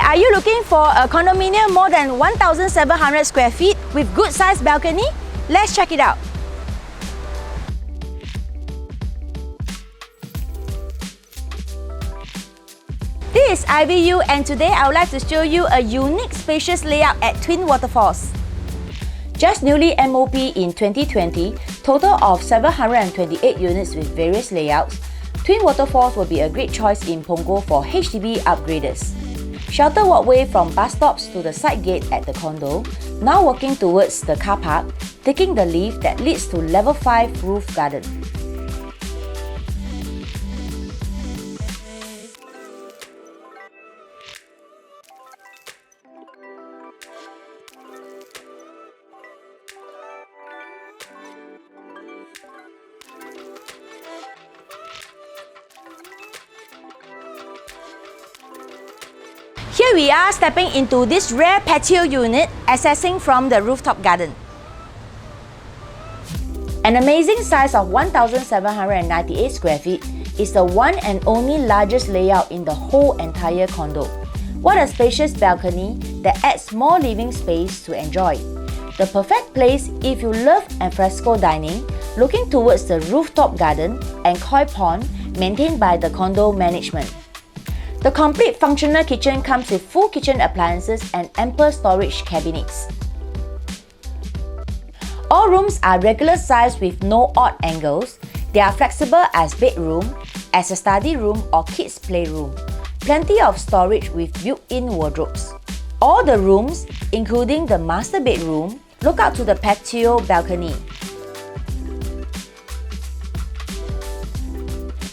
Are you looking for a condominium more than 1,700 square feet with good sized balcony? Let's check it out. This is IVU, and today I would like to show you a unique spacious layout at Twin Waterfalls. Just newly MOP in 2020, total of 728 units with various layouts, Twin Waterfalls will be a great choice in Punggol for HDB upgraders. Shelter walkway from bus stops to the side gate at the condo, now walking towards the car park, taking the lift that leads to level 5 roof garden. Here we are stepping into this rare patio unit, accessing from the rooftop garden. An amazing size of 1,798 square feet is the one and only largest layout in the whole entire condo. What a spacious balcony that adds more living space to enjoy. The perfect place if you love alfresco dining, looking towards the rooftop garden and koi pond maintained by the condo management. The complete functional kitchen comes with full kitchen appliances and ample storage cabinets. All rooms are regular size with no odd angles. They are flexible as bedroom, as a study room or kids' playroom. Plenty of storage with built-in wardrobes. All the rooms, including the master bedroom, look out to the patio balcony,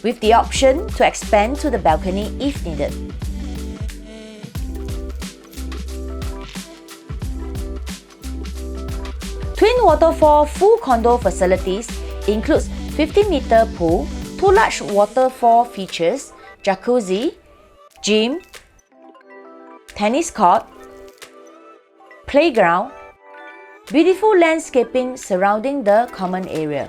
with the option to expand to the balcony if needed. Twin Waterfall full condo facilities includes 50-meter pool, 2 large waterfall features, jacuzzi, gym, tennis court, playground, beautiful landscaping surrounding the common area.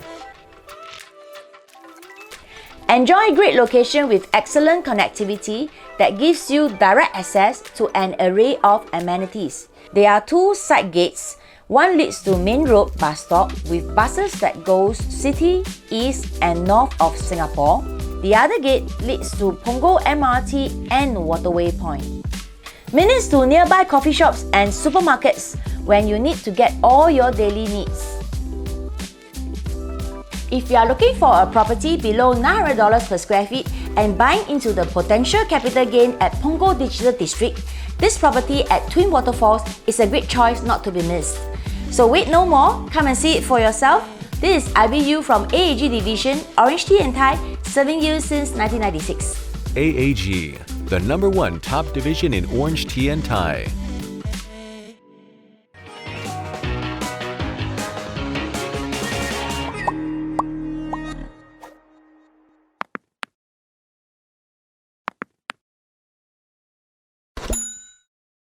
Enjoy great location with excellent connectivity that gives you direct access to an array of amenities. There are 2 side gates. One leads to Main Road bus stop with buses that goes city, east and north of Singapore. The other gate leads to Punggol MRT and Waterway Point. Minutes to nearby coffee shops and supermarkets when you need to get all your daily needs. If you are looking for a property below $900 per square feet and buying into the potential capital gain at Punggol Digital District, this property at Twin Waterfalls is a great choice not to be missed. So wait no more, come and see it for yourself. This is IVU from AAG Division, OrangeTee and Thai, serving you since 1996. AAG, the #1 top division in orange tea and Thai.